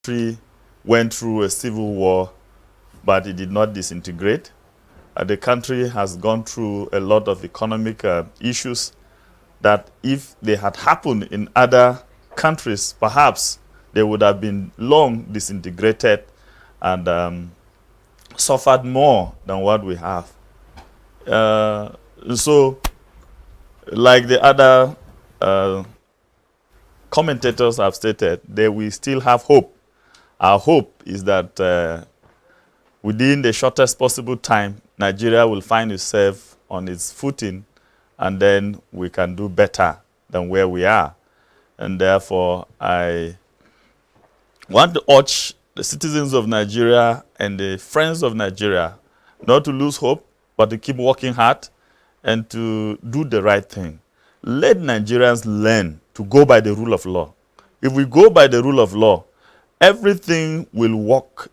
country went through a civil war, but it did not disintegrate. The country has gone through a lot of economic issues that if they had happened in other countries, perhaps they would have been long disintegrated and suffered more than what we have. So, like the other commentators have stated, that we still have hope. Our hope is that within the shortest possible time, Nigeria will find itself on its footing, and then we can do better than where we are. And therefore, I want to urge the citizens of Nigeria and the friends of Nigeria not to lose hope, but to keep working hard and to do the right thing. Let Nigerians learn to go by the rule of law. If we go by the rule of law, everything will work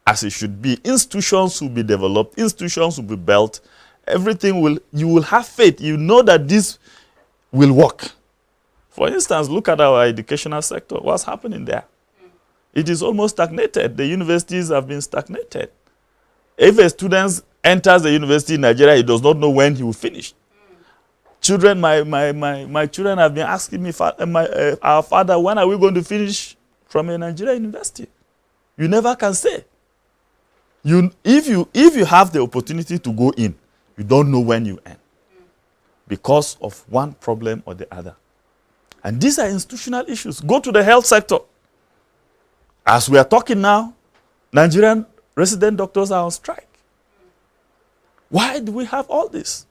as it should be. Institutions will be developed, institutions will be built, everything will, you will have faith. You know that this will work. For instance, look at our educational sector. What's happening there? It is almost stagnated. The universities have been stagnated. If a student enters the university in Nigeria, he does not know when he will finish. Children, my children have been asking me, our father, when are we going to finish from a Nigerian university? You never can say. If you have the opportunity to go in, you don't know when you end because of one problem or the other. And these are institutional issues. Go to the health sector. As we are talking now, Nigerian resident doctors are on strike. Why do we have all this?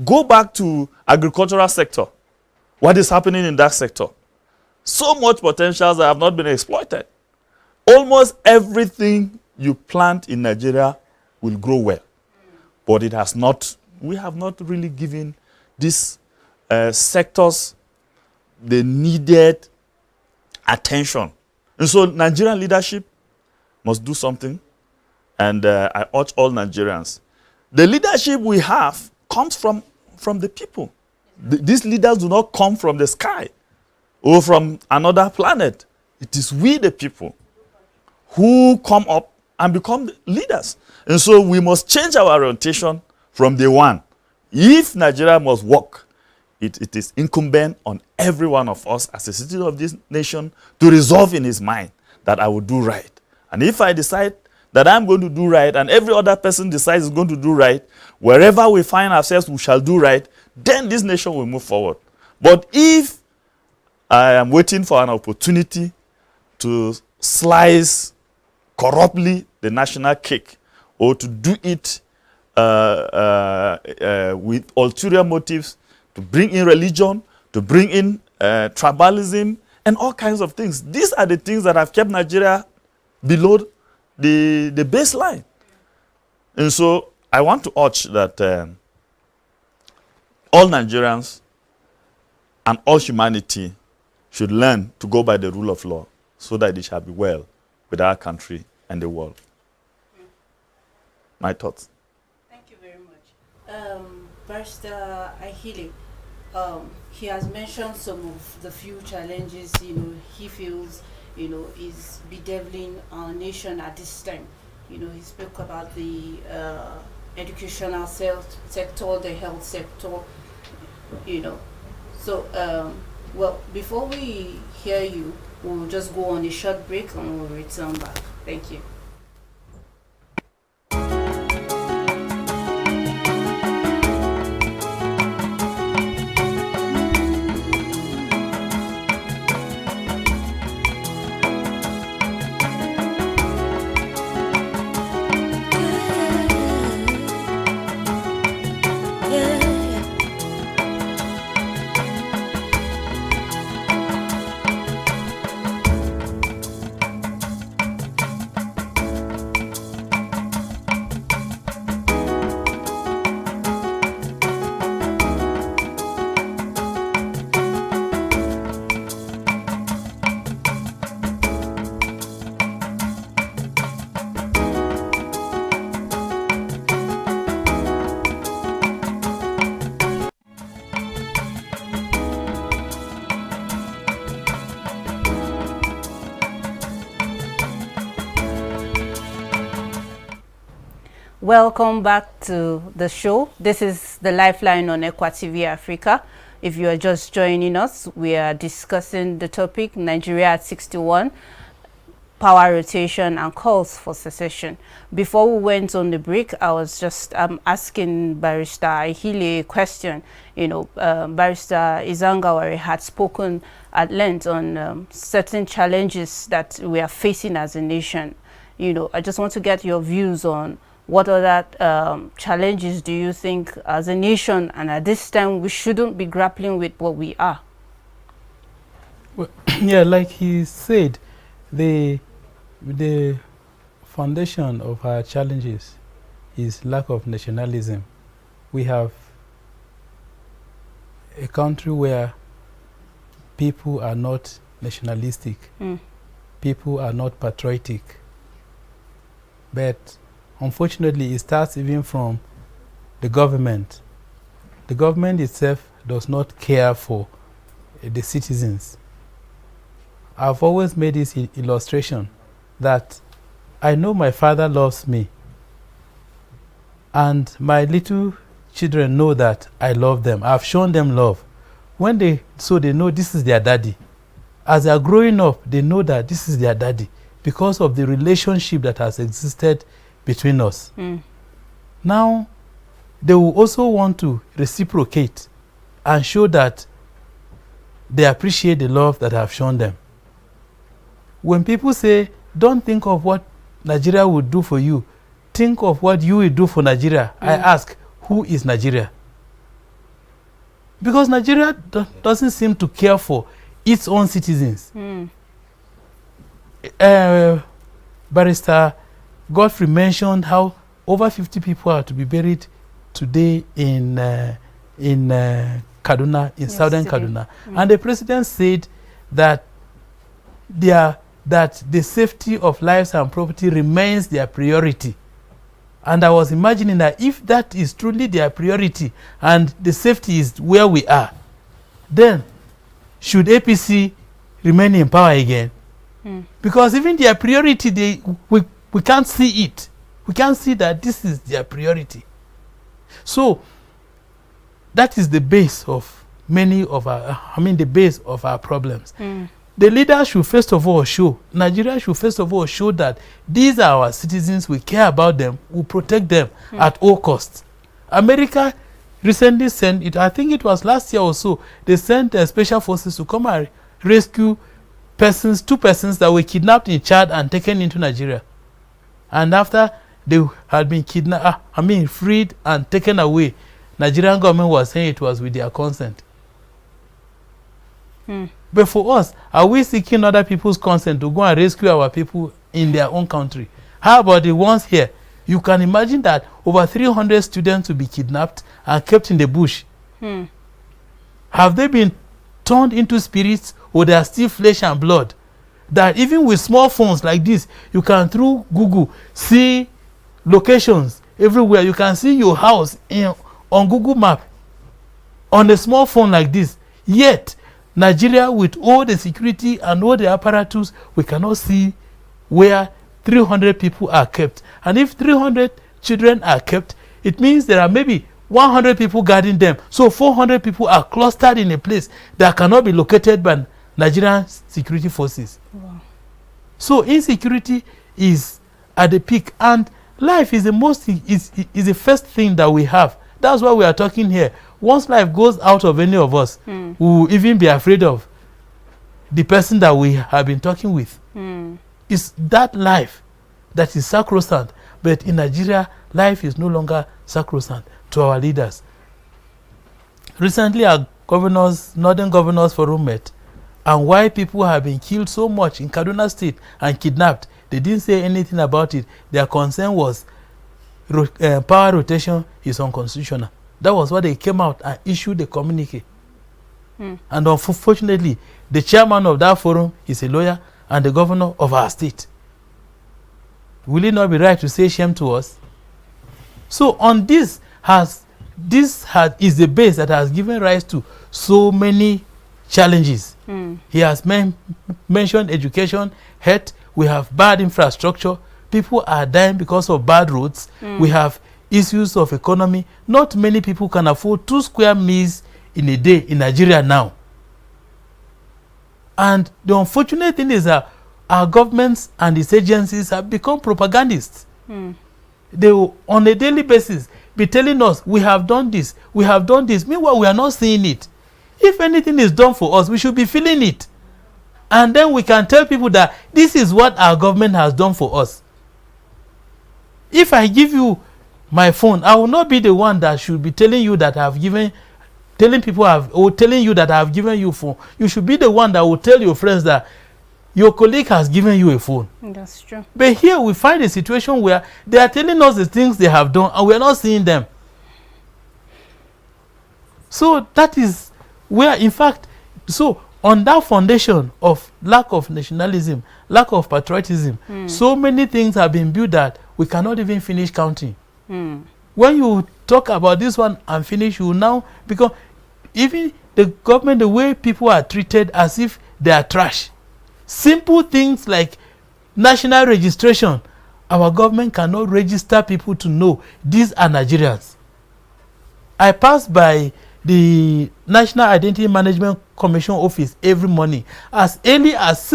Go back to agricultural sector. What is happening in that sector? So much potentials that have not been exploited. Almost everything you plant in Nigeria will grow well. But it has not, we have not really given these sectors the needed attention. And so Nigerian leadership must do something. And I urge all Nigerians. The leadership we have comes from the people. These leaders do not come from the sky or from another planet. It is we, the people, who come up and become leaders. And so we must change our orientation from day one. If Nigeria must work, it is incumbent on every one of us as a citizen of this nation to resolve in his mind that I will do right. And if I decide that I'm going to do right and every other person decides is going to do right, wherever we find ourselves, we shall do right, then this nation will move forward. But if I am waiting for an opportunity to slice corruptly the national cake or to do it with ulterior motives, to bring in religion, to bring in tribalism, and all kinds of things. These are the things that have kept Nigeria below the baseline. And so I want to urge that all Nigerians and all humanity should learn to go by the rule of law so that it shall be well with our country and the world. My thoughts. Thank you very much. Barrister Ahile, he has mentioned some of the few challenges, he feels, is bedeviling our nation at this time. He spoke about the educational sector, the health sector, So, well, before we hear you, we'll just go on a short break and we'll return back. Thank you. Welcome back to the show. This is the Lifeline on Equa TV Africa. If you are just joining us, we are discussing the topic Nigeria at 61, power rotation and calls for secession. Before we went on the break, I was just asking Barrister Ihile a question. You know, Barrister Izangawari had spoken at length on certain challenges that we are facing as a nation. You know, I just want to get your views on what other challenges do you think as a nation, and at this time we shouldn't be grappling with what we are? Well, yeah, like he said, the foundation of our challenges is lack of nationalism. We have a country where people are not nationalistic, people are not patriotic, but unfortunately it starts even from the government. The government itself does not care for the citizens. I've always made this illustration that I know my father loves me, and my little children know that I love them. I've shown them love. So they know this is their daddy. As they are growing up, they know that this is their daddy because of the relationship that has existed between us. Now, they will also want to reciprocate and show that they appreciate the love that I have shown them. When people say, don't think of what Nigeria would do for you, think of what you will do for Nigeria, I ask, who is Nigeria? Because Nigeria doesn't seem to care for its own citizens. Barrister Godfrey mentioned how over 50 people are to be buried today in Kaduna, in southern Kaduna. And the president said that the safety of lives and property remains their priority. And I was imagining that if that is truly their priority and the safety is where we are, then should APC remain in power again? Because even their priority, we can't see it. We can't see that this is their priority. So that is the base of many of our, the base of our problems. The leaders should first of all show, Nigeria should first of all show that these are our citizens, we care about them, we protect them at all costs. America recently sent it, I think it was last year or so, they sent special forces to come and rescue two persons that were kidnapped in Chad and taken into Nigeria. And after they had been kidnapped, freed and taken away, Nigerian government was saying it was with their consent. But for us, are we seeking other people's consent to go and rescue our people in their own country? How about the ones here? You can imagine that over 300 students will be kidnapped and kept in the bush. Have they been turned into spirits, or they are still flesh and blood? That even with small phones like this, you can through Google see locations everywhere. You can see your house on Google Map on a small phone like this. Yet Nigeria, with all the security and all the apparatus, we cannot see where 300 people are kept. And if 300 children are kept, it means there are maybe 100 people guarding them. So 400 people are clustered in a place that cannot be located by Nigerian security forces. Wow. So insecurity is at the peak, and life is the first thing that we have. That's why we are talking here. Once life goes out of any of us, we will even be afraid of the person that we have been talking with. It's that life that is sacrosanct. But in Nigeria, life is no longer sacrosanct to our leaders. Recently, our Northern Governors Forum met, and why people have been killed so much in Kaduna State and kidnapped, they didn't say anything about it. Their concern was power rotation is unconstitutional. That was why they came out and issued the communique. And unfortunately, the chairman of that forum is a lawyer and the governor of our state. Will it not be right to say shame to us? So on this is the base that has given rise to so many challenges. He has mentioned education, health. We have bad infrastructure. People are dying because of bad roads. We have issues of economy, not many people can afford 2 square meals in a day in Nigeria now. And the unfortunate thing is that our governments and its agencies have become propagandists. They will, on a daily basis, be telling us, we have done this, we have done this. Meanwhile, we are not seeing it. If anything is done for us, we should be feeling it. And then we can tell people that this is what our government has done for us. If I give you my phone, I will not be the one that should be telling you that I have given, telling you that I have given you phone. You should be the one that will tell your friends that your colleague has given you a phone. That's true. But here we find a situation where they are telling us the things they have done and we are not seeing them. So that is where, in fact, so on that foundation of lack of nationalism, lack of patriotism, so many things have been built that we cannot even finish counting. When you talk about this one and finish, you now, because even the government, the way people are treated as if they are trash. Simple things like national registration, our government cannot register people to know these are Nigerians. I pass by the National Identity Management Commission office every morning. As early as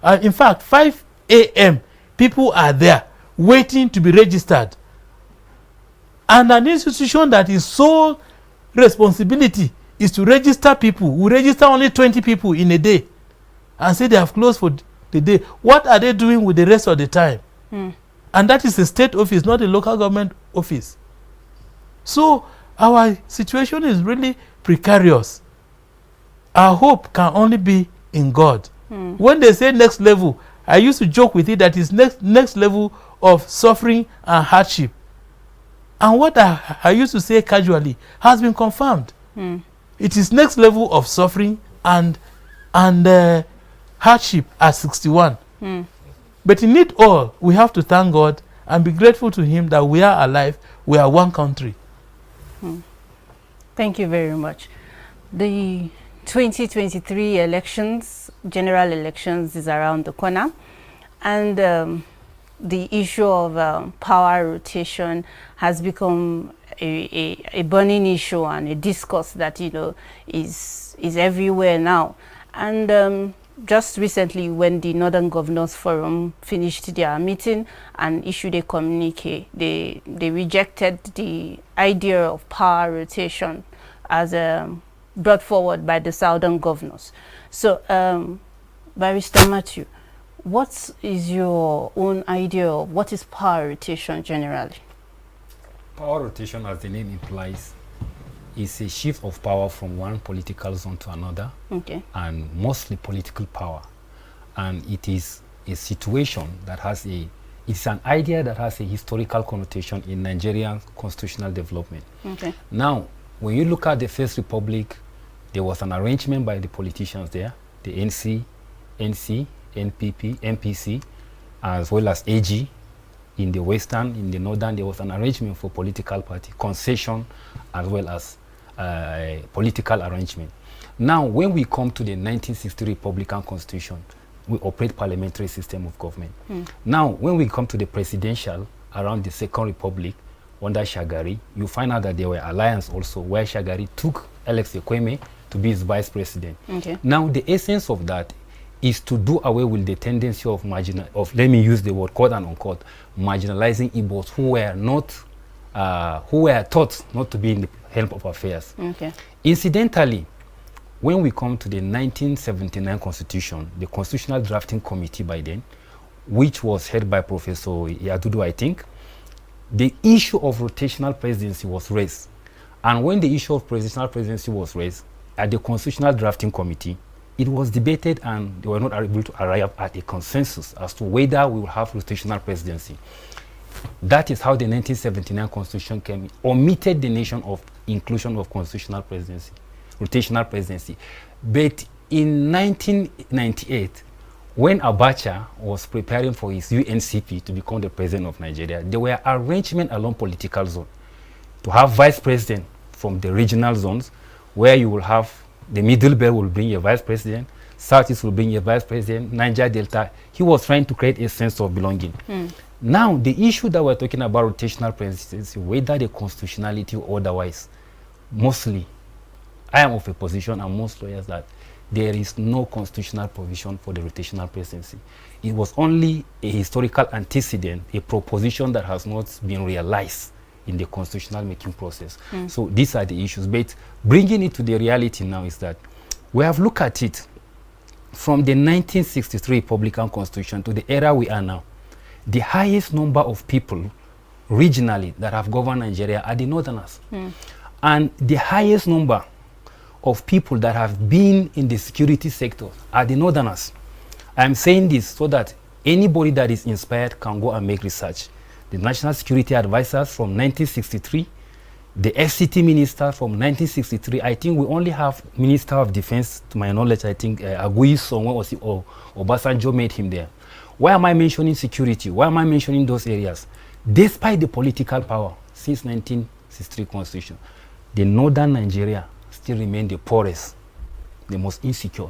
5 a.m., people are there waiting to be registered. And an institution that is sole responsibility is to register people. We register only 20 people in a day and say they have closed for the day. What are they doing with the rest of the time? And that is a state office, not a local government office. So our situation is really precarious. Our hope can only be in God. When they say next level, I used to joke with it that is next level of suffering and hardship. And what I used to say casually has been confirmed. It is next level of suffering and hardship at 61. But in it all, we have to thank God and be grateful to Him that we are alive, we are one country. Thank you very much. The 2023 elections, general elections, is around the corner. And the issue of power rotation has become a burning issue and a discourse that, you know, is everywhere now. And just recently, when the Northern Governors Forum finished their meeting and issued a communique, they rejected the idea of power rotation as brought forward by the Southern governors. So, Barrister Matthew, what is your own idea of what is power rotation generally? Power rotation, as the name implies, is a shift of power from one political zone to another, and mostly political power. And it is a situation that has it's an idea that has a historical connotation in Nigerian constitutional development. Now, when you look at the First Republic, there was an arrangement by the politicians there, the NC, NPP, MPC, as well as AG. In the Western, in the Northern, there was an arrangement for political party, concession, as well as political arrangement. Now, when we come to the 1960 Republican Constitution, we operate parliamentary system of government. Now, when we come to the presidential, around the Second Republic, under Shagari, you find out that there were alliance also, where Shagari took Alex Ekweme to be his vice president. Now, the essence of that is to do away with the tendency of let me use the word quote and unquote, marginalizing Igbos who were not, who were thought not to be in the helm of affairs. Incidentally, when we come to the 1979 Constitution, the Constitutional Drafting Committee by then, which was headed by Professor Yadudu, I think, the issue of rotational presidency was raised. And when the issue of rotational presidency was raised at the Constitutional Drafting Committee, it was debated and they were not able to arrive at a consensus as to whether we will have rotational presidency. That is how the 1979 Constitution came in, omitted the notion of inclusion of constitutional presidency, rotational presidency. But in 1998, when Abacha was preparing for his UNCP to become the president of Nigeria, there were arrangements along political zone to have vice president from the regional zones, where you will have the Middle Belt will bring a vice president, Southeast will bring a vice president, Niger Delta. He was trying to create a sense of belonging. Now, the issue that we're talking about, rotational presidency, whether the constitutionality or otherwise, mostly, I am of a position, and most lawyers, that there is no constitutional provision for the rotational presidency. It was only a historical antecedent, a proposition that has not been realized in the constitutional making process. So these are the issues. But bringing it to the reality now is that we have looked at it from the 1963 Republican Constitution to the era we are now. The highest number of people regionally that have governed Nigeria are the Northerners. And the highest number of people that have been in the security sector are the Northerners. I'm saying this so that anybody that is inspired can go and make research. The National Security Advisors from 1963, the FCT Minister from 1963. I think we only have Minister of Defense, to my knowledge. I think Agui Songo or Obasanjo made him there. Why am I mentioning security? Why am I mentioning those areas? Despite the political power since 1963 Constitution, the northern Nigeria still remain the poorest, the most insecure.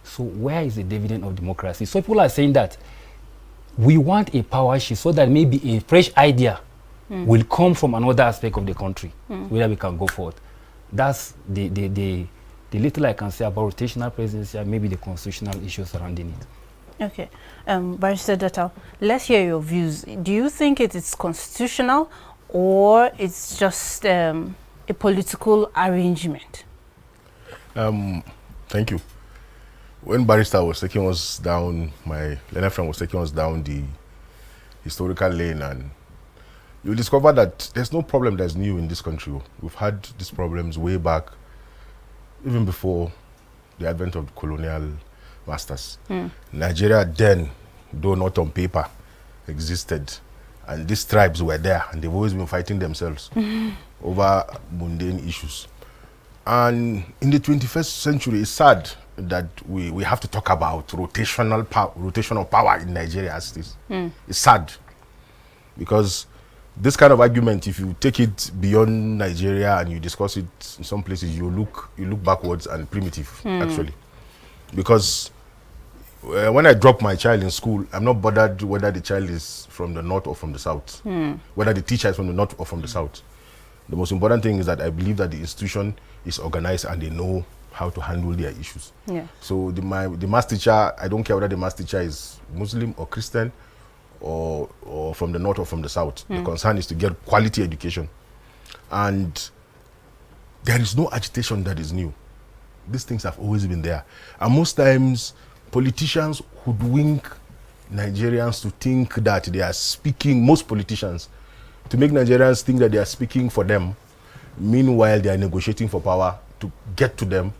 So where is the dividend of democracy? So people are saying that we want a power shift so that maybe a fresh idea will come from another aspect of the country where we can go forward. That's the little I can say about rotational presidency and maybe the constitutional issues surrounding it. Okay. Barrister Datal, let's hear your views. Do you think it is constitutional or it's just a political arrangement? Thank you. When Barrister was taking us down, my learner friend was taking us down the historical lane, and you discover that there's no problem that's new in this country. We've had these problems way back, even before the advent of colonial masters. Nigeria then, though not on paper, existed, and these tribes were there, and they've always been fighting themselves over mundane issues. And in the 21st century, it's sad that we have to talk about rotational power in Nigeria as this. It's sad, because this kind of argument, if you take it beyond Nigeria and you discuss it in some places, you look backwards and primitive, actually. Because when I drop my child in school, I'm not bothered whether the child is from the north or from the south, whether the teacher is from the north or from the south. The most important thing is that I believe that the institution is organized and they know how to handle their issues. So the math teacher, I don't care whether the math teacher is Muslim or Christian or from the north or from the south. The concern is to get quality education. And there is no agitation that is new. These things have always been there. And most times, politicians hoodwink Nigerians to think that they are speaking, most politicians, to make Nigerians think that they are speaking for them. Meanwhile, they are negotiating for power to get to them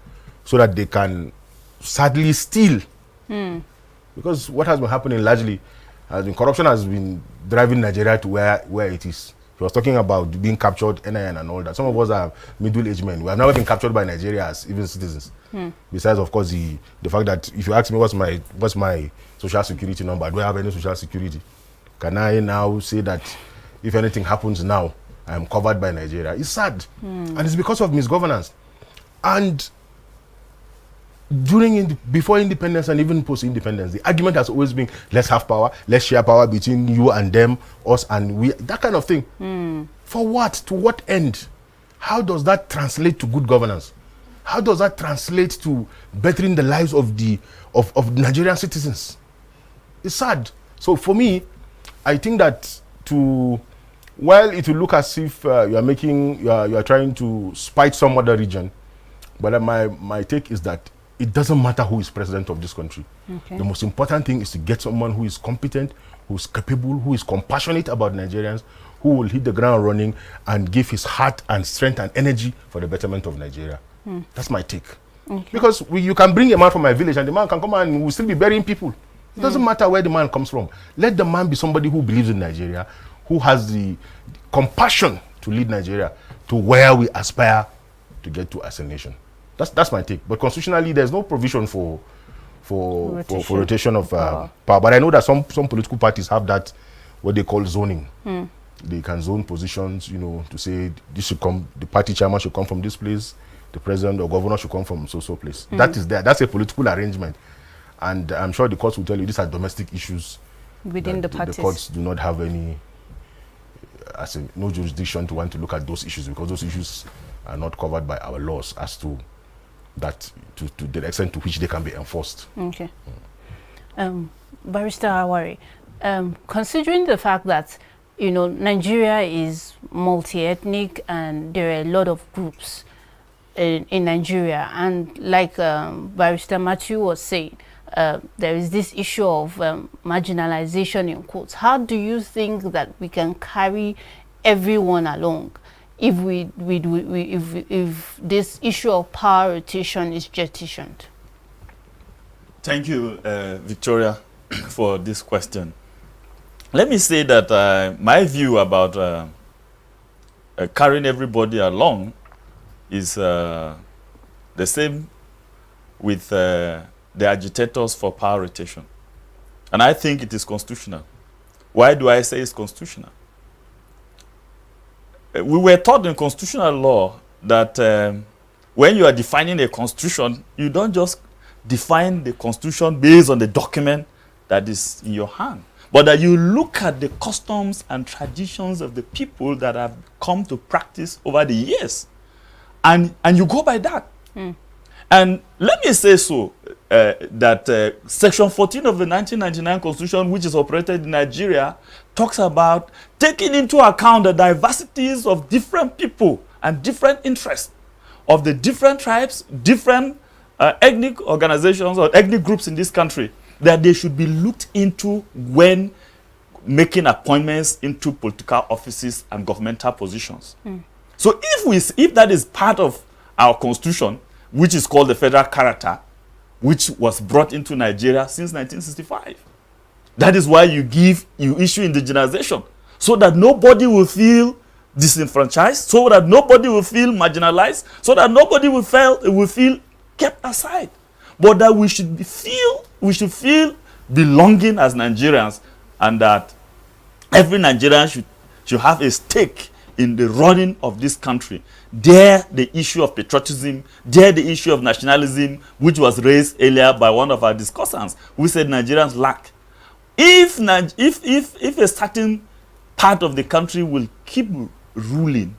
so that they can sadly steal. Because what has been happening largely has been corruption has been driving Nigeria to where it is. He was talking about being captured, NIN and all that. Some of us are middle-aged men. We have never been captured by Nigeria as even citizens. Besides, of course, the fact that if you ask me what's my social security number, do I have any social security? Can I now say that if anything happens now, I am covered by Nigeria? It's sad. And it's because of misgovernance. And before independence and even post-independence, the argument has always been, let's have power, let's share power between you and them, us and we, that kind of thing. For what? To what end? How does that translate to good governance? How does that translate to bettering the lives of Nigerian citizens? It's sad. So for me, I think that while it will look as if you are trying to spite some other region, but my take is that it doesn't matter who is president of this country. The most important thing is to get someone who is competent, who is capable, who is compassionate about Nigerians, who will hit the ground running and give his heart and strength and energy for the betterment of Nigeria. That's my take. Because you can bring a man from my village and the man can come and will still be burying people. It doesn't matter where the man comes from. Let the man be somebody who believes in Nigeria, who has the compassion to lead Nigeria to where we aspire to get to as a nation. That's my take. But constitutionally, there's no provision for rotation of power. But I know that some political parties have that, what they call zoning. They can zone positions, to say this should come, the party chairman should come from this place, the president or governor should come from so place. That is there. That's a political arrangement. And I'm sure the courts will tell you these are domestic issues within the parties. The courts do not have any, no jurisdiction to want to look at those issues, because those issues are not covered by our laws as to that, to the extent to which they can be enforced. Okay. Barrister Awari, considering the fact that, you know, Nigeria is multi-ethnic and there are a lot of groups in Nigeria, and like Barrister Matthew was saying, there is this issue of marginalization in quotes. How do you think that we can carry everyone along if if this issue of power rotation is jettisoned? Thank you, Victoria, for this question. Let me say that my view about carrying everybody along is the same with the agitators for power rotation. And I think it is constitutional. Why do I say it's constitutional? We were taught in constitutional law that when you are defining a constitution, you don't just define the constitution based on the document that is in your hand, but that you look at the customs and traditions of the people that have come to practice over the years. And you go by that. And let me say so, that Section 14 of the 1999 Constitution, which is operated in Nigeria, talks about taking into account the diversities of different people and different interests of the different tribes, different ethnic organizations or ethnic groups in this country, that they should be looked into when making appointments into political offices and governmental positions. So if that is part of our constitution, which is called the federal character, which was brought into Nigeria since 1965, that is why you issue indigenization, so that nobody will feel disenfranchised, so that nobody will feel marginalized, so that nobody will feel kept aside, but that we should feel belonging as Nigerians, and that every Nigerian should have a stake in the running of this country. There, the issue of patriotism, there, the issue of nationalism, which was raised earlier by one of our discussants, who said Nigerians lack. If a certain part of the country will keep ruling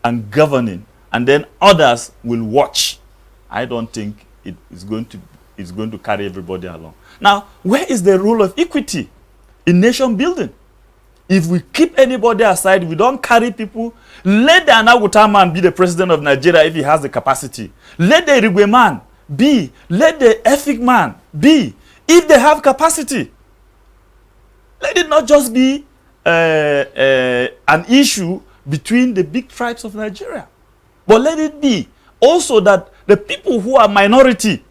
and governing, and then others will watch, I don't think it's going to carry everybody along. Now, where is the role of equity in nation building? If we keep anybody aside, we don't carry people, let the Anaguta man be the president of Nigeria if he has the capacity. Let the Irigwe man be. Let the Efik man be, if they have capacity. Let it not just be an issue between the big tribes of Nigeria, but let it be also that the people who are minority,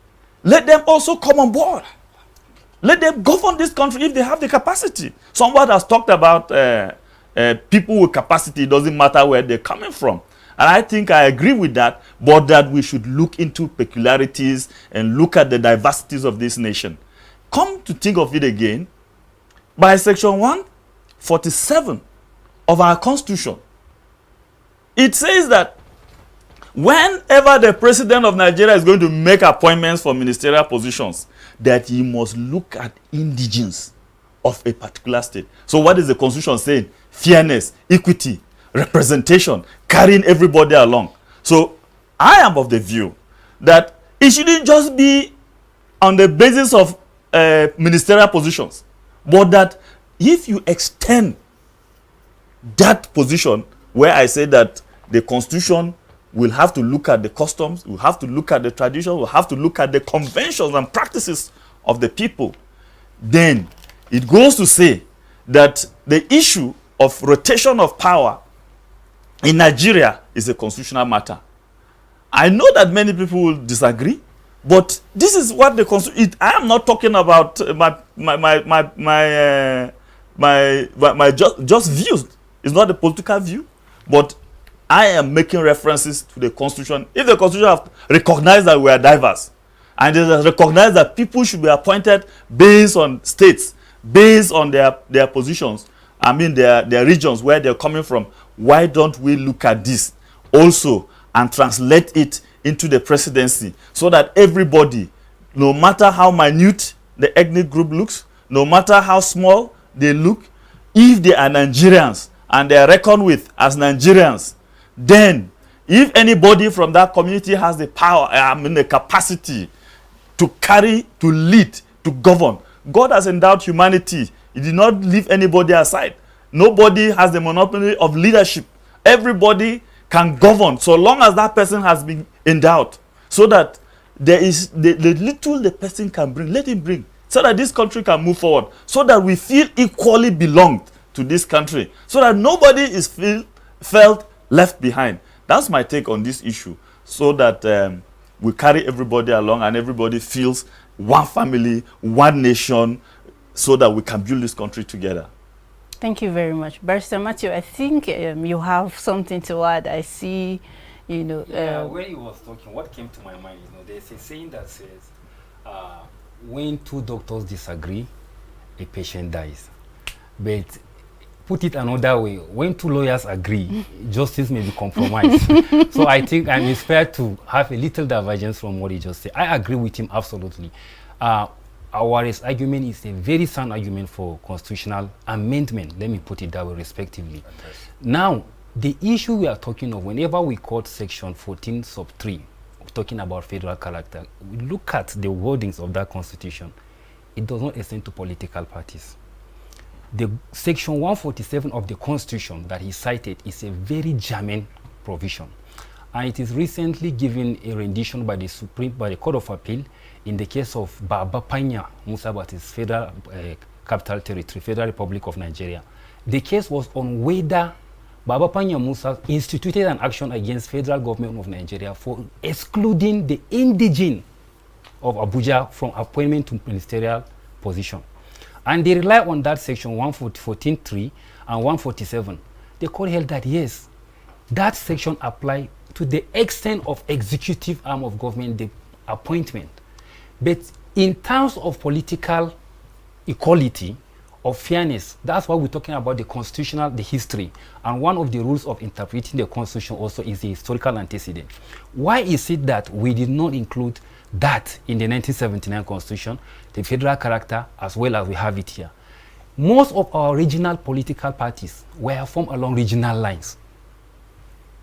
let them also come on board. Let them govern this country if they have the capacity. Someone has talked about people with capacity. It doesn't matter where they're coming from. And I think I agree with that, but that we should look into peculiarities and look at the diversities of this nation. Come to think of it again, by Section 147 of our Constitution, it says that whenever the president of Nigeria is going to make appointments for ministerial positions, that he must look at indigence of a particular state. So what is the Constitution saying? Fairness, equity, representation, carrying everybody along. So I am of the view that it shouldn't just be on the basis of ministerial positions, but that if you extend that position, where I say that the Constitution will have to look at the customs, we'll have to look at the tradition, we'll have to look at the conventions and practices of the people, then it goes to say that the issue of rotation of power in Nigeria is a constitutional matter. I know that many people will disagree, but this is what the Constitution. I am not talking about my just views. It's not a political view, but I am making references to the Constitution. If the Constitution have recognized that we are diverse, and it has recognized that people should be appointed based on states, based on their positions, I mean their regions where they're coming from, why don't we look at this also and translate it into the presidency, so that everybody, no matter how minute the ethnic group looks, no matter how small they look, if they are Nigerians and they are reckoned with as Nigerians, then if anybody from that community has the power, the capacity to carry, to lead, to govern, God has endowed humanity. He did not leave anybody aside. Nobody has the monopoly of leadership. Everybody can govern so long as that person has been endowed. So that there is the little the person can bring, let him bring. So that this country can move forward. So that we feel equally belonged to this country. So that nobody is felt left behind. That's my take on this issue. So that we carry everybody along and everybody feels one family, one nation, so that we can build this country together. Thank you very much. Barrister Matthew, I think you have something to add. I see, you know... when he was talking, what came to my mind, you know, there's a saying that says, when two doctors disagree, a patient dies. But put it another way, when two lawyers agree, justice may be compromised. So I think I'm inspired to have a little divergence from what he just said. I agree with him absolutely. Our argument is a very sound argument for constitutional amendment, let me put it that way respectively. Now, the issue we are talking of, whenever we quote section 14 sub 3, talking about federal character, we look at the wordings of that constitution, it does not extend to political parties. The section 147 of the constitution that he cited is a very germane provision. And it is recently given a rendition by the Court of Appeal in the case of Baba Panya Musa Batis, Federal Capital Territory, Federal Republic of Nigeria. The case was on whether Baba Panya Musa instituted an action against federal government of Nigeria for excluding the indigene of Abuja from appointment to ministerial position. And they rely on that section 114.3 and 147. The court held that yes, that section applies to the extent of executive arm of government, the appointment. But in terms of political equality or fairness, that's why we're talking about the constitutional, the history. And one of the rules of interpreting the constitution also is the historical antecedent. Why is it that we did not include that in the 1979 constitution, the federal character, as well as we have it here? Most of our regional political parties were formed along regional lines.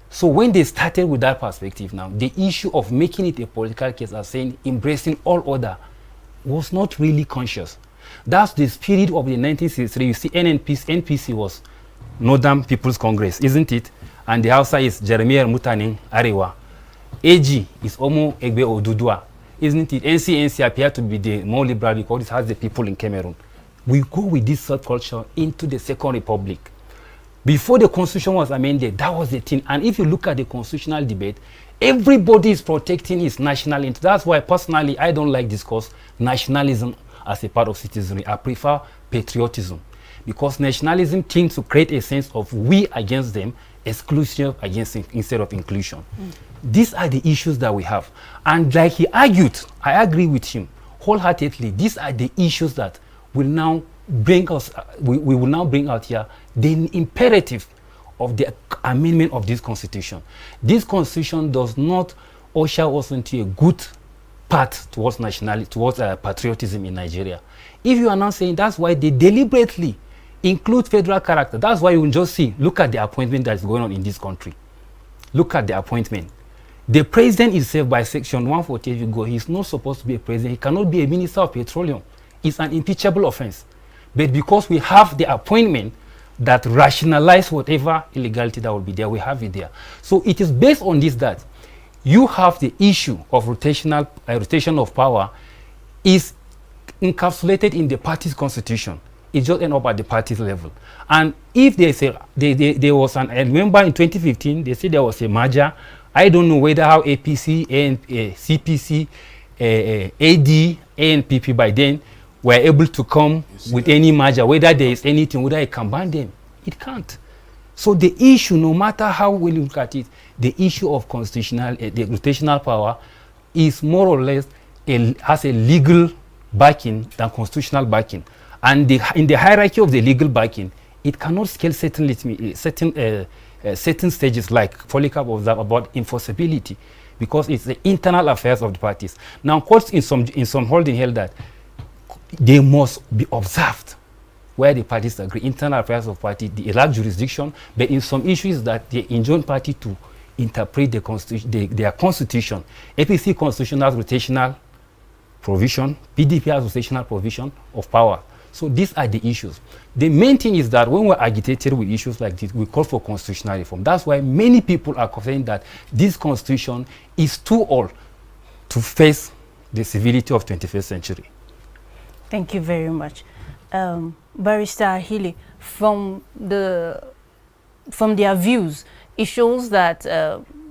So when they started with that perspective now, the issue of making it a political case as saying embracing all order was not really conscious. That's the spirit of the 1963. You see, NPC was Northern People's Congress, isn't it? And the Hausa is Jeremiah Mutaning Arewa. AG is Omo Egbe Odudua, isn't it? NC appear to be the more liberal because it has the people in Cameroon. We go with this subculture into the Second Republic. Before the constitution was amended, that was the thing. And if you look at the constitutional debate, everybody is protecting his national interest. That's why personally I don't like discourse nationalism as a part of citizenry. I prefer patriotism, because nationalism tends to create a sense of we against them, exclusion against instead of inclusion. These are the issues that we have. And like he argued, I agree with him wholeheartedly. These are the issues that will now bring us, we will now bring out here the imperative of the amendment of this constitution. This constitution does not usher us into a good path towards nationality, towards patriotism in Nigeria. If you are now saying that's why they deliberately include federal character, that's why you will just see, look at the appointment that is going on in this country. Look at the appointment. The president itself, by section 148, you go, he's not supposed to be a president. He cannot be a minister of petroleum. It's an impeachable offense. But because we have the appointment that rationalize whatever illegality that will be there, we have it there. So it is based on this that you have the issue of rotation of power is encapsulated in the party's constitution. It just ends up at the party's level. And if they say there was I remember in 2015 they said there was a merger. I don't know whether how APC and CPC, AD, ANPP by then were able to come with any merger, whether there is anything, whether it can ban them. It can't. So the issue, no matter how we look at it, the issue of constitutional, the rotational power is more or less has a legal backing than constitutional backing. And in the hierarchy of the legal backing, it cannot scale certain stages like Follicap observed about enforceability, because it's the internal affairs of the parties. Now, courts in some holding held that they must be observed where the parties agree. Internal affairs of party, they lack jurisdiction, but in some issues that they enjoin party to interpret the constitution, their constitution. APC constitution has rotational provision, PDP has rotational provision of power. So these are the issues. The main thing is that when we're agitated with issues like this, we call for constitutional reform. That's why many people are saying that this constitution is too old to face the civility of 21st century. Thank you very much. Barrister Ahili, from their views, it shows that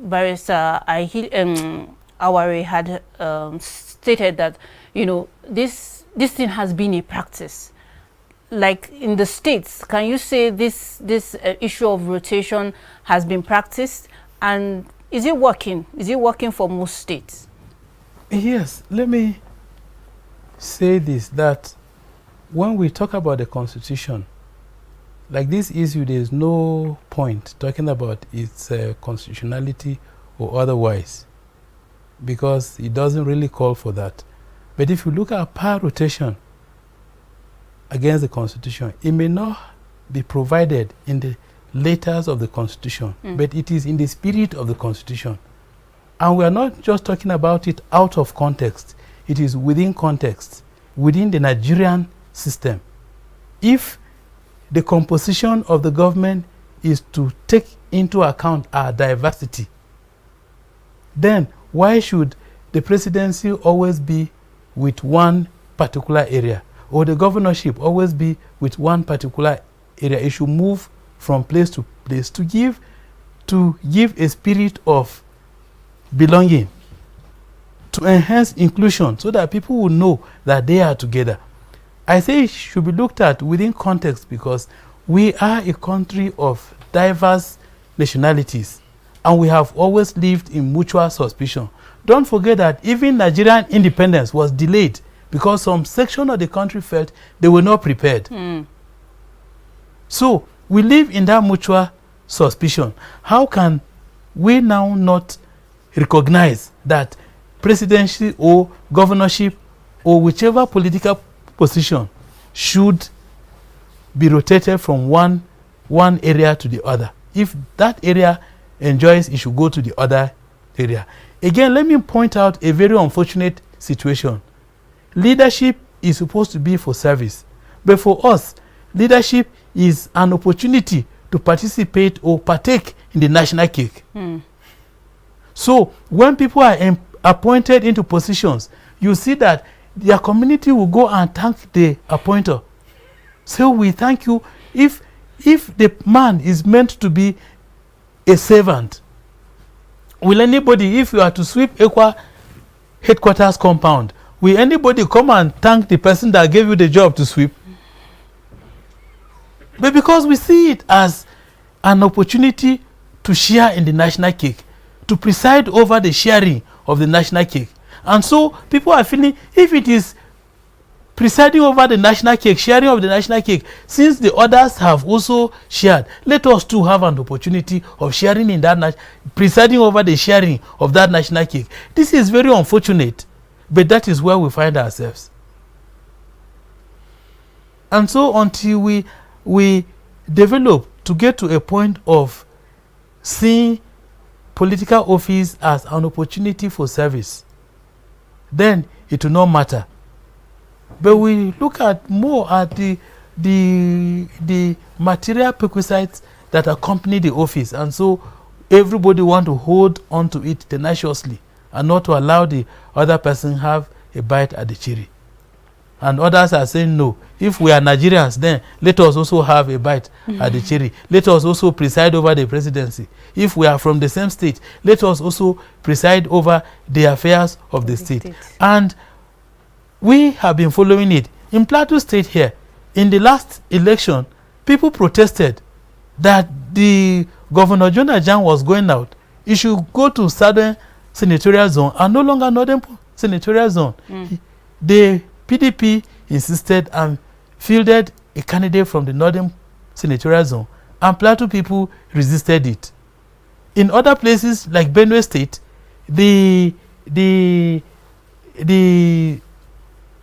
Barrister Ahili, Aware had stated that, you know, this thing has been a practice. Like in the States, can you say this issue of rotation has been practiced, and is it working? Is it working for most states? Yes, let me say this, that when we talk about the Constitution, like this issue, there is no point talking about its constitutionality or otherwise, because it doesn't really call for that. But if you look at power rotation against the Constitution, it may not be provided in the letters of the Constitution, but it is in the spirit of the Constitution. And we are not just talking about it out of context. It is within context, within the Nigerian system. If the composition of the government is to take into account our diversity, then why should the presidency always be with one particular area, or the governorship always be with one particular area? It should move from place to place to give a spirit of belonging, to enhance inclusion, so that people will know that they are together. I say it should be looked at within context, because we are a country of diverse nationalities, and we have always lived in mutual suspicion. Don't forget that even Nigerian independence was delayed because some section of the country felt they were not prepared. So we live in that mutual suspicion. How can we now not recognize that presidency or governorship or whichever political position should be rotated from one area to the other? If that area enjoys, it should go to the other area. Again, let me point out a very unfortunate situation. Leadership is supposed to be for service, but for us, leadership is an opportunity to participate or partake in the national cake. So when people are appointed into positions, you see that their community will go and thank the appointer. So we thank you. If the man is meant to be a servant, will anybody, if you are to sweep Ekwa headquarters compound, will anybody come and thank the person that gave you the job to sweep? But because we see it as an opportunity to share in the national cake, to preside over the sharing of the national cake. And so people are feeling, if it is presiding over the national cake, sharing of the national cake, since the others have also shared, let us too have an opportunity of sharing in that, presiding over the sharing of that national cake. This is very unfortunate, but that is where we find ourselves. And so until we develop to get to a point of seeing political office as an opportunity for service, then it will not matter. But we look at more at the material perquisites that accompany the office, and so everybody want to hold on to it tenaciously and not to allow the other person have a bite at the cherry. And others are saying, no, if we are Nigerians, then let us also have a bite at the cherry. Let us also preside over the presidency. If we are from the same state, let us also preside over the affairs of the state. And we have been following it. In Plateau State here, in the last election, people protested that the Governor John Ajan was going out. He should go to Southern Senatorial Zone and no longer Northern Senatorial Zone. The PDP insisted and fielded a candidate from the Northern Senatorial Zone, and Plateau people resisted it. In other places like Benue State, the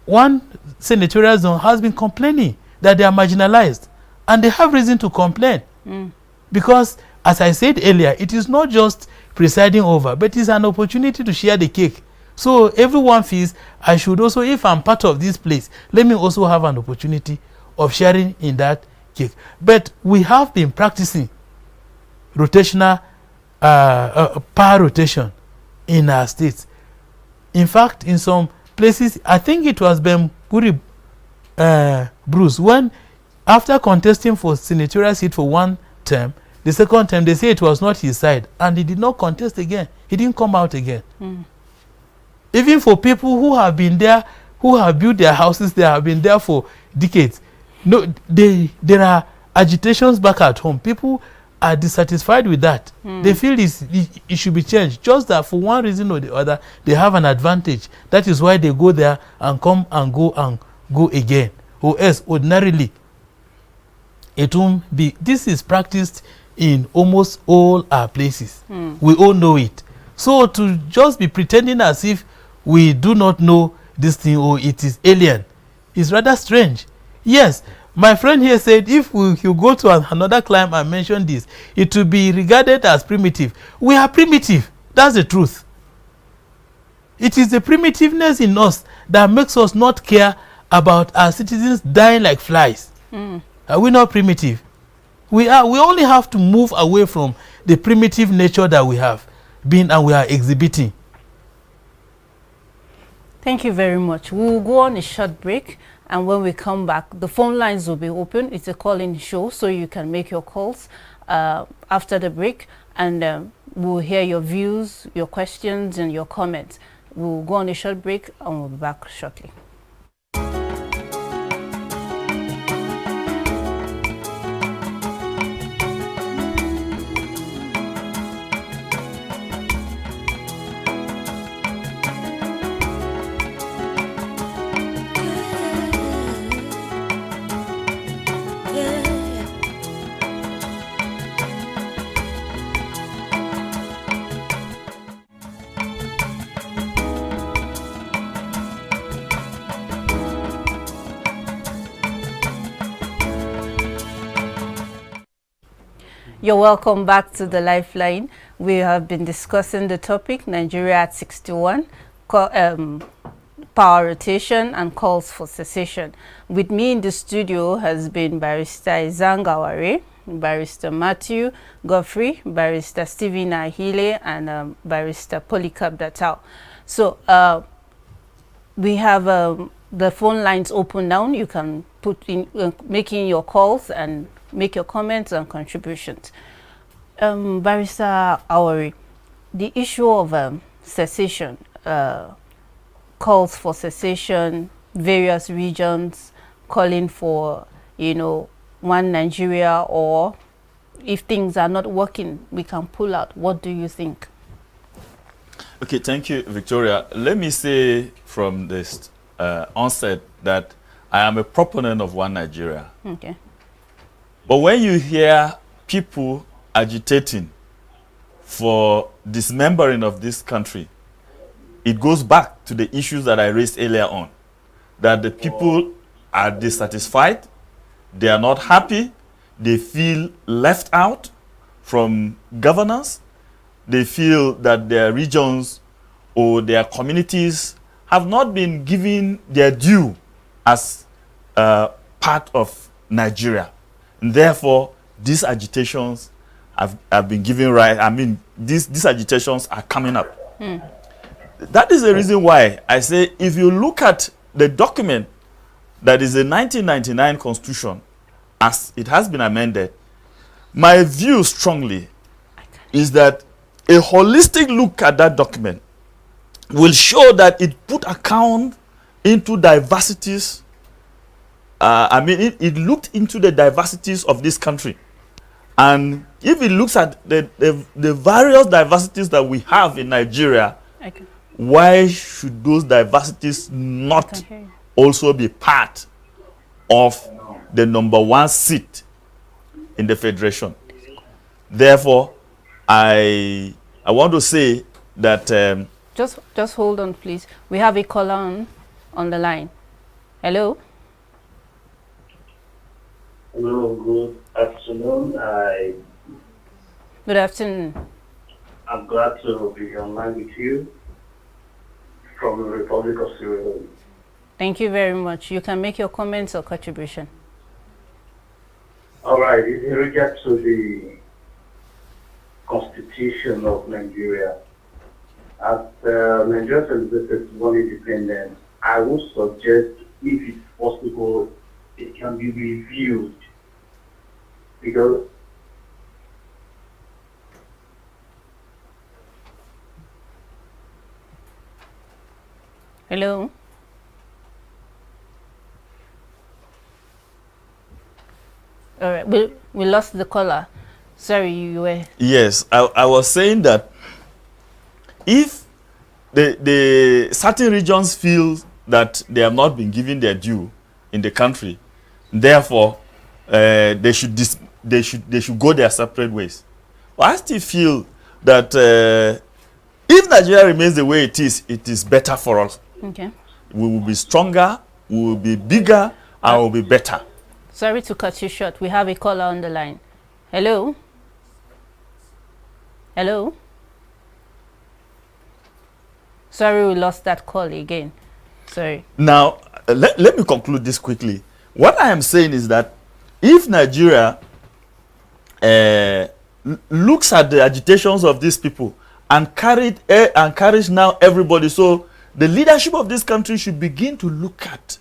one senatorial zone has been complaining that they are marginalized, and they have reason to complain. Because, as I said earlier, it is not just presiding over, but it's an opportunity to share the cake. So everyone feels, I should also, if I'm part of this place, let me also have an opportunity of sharing in that cake. But we have been practicing rotational power rotation in our states. In fact, in some places, I think it was Bemburi Bruce, when after contesting for senatorial seat for one term, the second term they say it was not his side, and he did not contest again. He didn't come out again. Even for people who have been there, who have built their houses, they have been there for decades. No, there are agitations back at home. People are dissatisfied with that. They feel it should be changed. Just that for one reason or the other, they have an advantage. That is why they go there and come and go again. Or else, ordinarily, it won't be. This is practiced in almost all our places. We all know it. So to just be pretending as if we do not know this thing or it is alien is rather strange. Yes, my friend here said if you go to another clime and mention this, it will be regarded as primitive. We are primitive. That's the truth. It is the primitiveness in us that makes us not care about our citizens dying like flies. Are we not primitive? We are. We only have to move away from the primitive nature that we have been and we are exhibiting. Thank you very much. We will go on a short break, and when we come back, the phone lines will be open. It's a call-in show, so you can make your calls after the break, and we'll hear your views, your questions, and your comments. We'll go on a short break, and we'll be back shortly. You're welcome back to the Lifeline. We have been discussing the topic, Nigeria at 61, power rotation and calls for secession. With me in the studio has been Barrister Izangaware, Barrister Matthew Godfrey, Barrister Stephen Ahile, and Barrister Polycarp Datao. So we have the phone lines open now. You can put in making your calls and make your comments and contributions. Barrister Awari, the issue of secession, calls for secession, various regions calling for, one Nigeria, or if things are not working, we can pull out. What do you think? Okay, thank you, Victoria. Let me say from this onset that I am a proponent of one Nigeria. Okay. But when you hear people agitating for dismembering of this country, it goes back to the issues that I raised earlier on, that the people are dissatisfied, they are not happy, they feel left out from governance, they feel that their regions or their communities have not been given their due as part of Nigeria. And therefore, these agitations have been given right. I mean, these agitations are coming up. That is the reason why I say, if you look at the document that is the 1999 Constitution, as it has been amended, my view strongly is that a holistic look at that document will show that it put account into diversities. It looked into the diversities of this country. And if it looks at the various diversities that we have in Nigeria, why should those diversities not also be part of the #1 seat in the Federation? Therefore, I want to say that... Just hold on, please. We have a caller on the line. Hello. Hello, good afternoon. Good afternoon. I'm glad to be online with you from the Republic of Sierra Leone. Thank you very much. You can make your comments or contribution. All right, in regard to the Constitution of Nigeria, as Nigeria celebrated one independence, I would suggest, if it's possible, it can be reviewed because Hello. All right, we lost the caller. Sorry, you were. Yes, I was saying that if the certain regions feel that they have not been given their due in the country, therefore they should go their separate ways. But I still feel that if Nigeria remains the way it is better for us. Okay. We will be stronger, we will be bigger, and we will be better. Sorry to cut you short. We have a caller on the line. Hello. Hello. Sorry, we lost that call again. Sorry. Now, let me conclude this quickly. What I am saying is that if Nigeria looks at the agitations of these people and carries now everybody, so the leadership of this country should begin to look at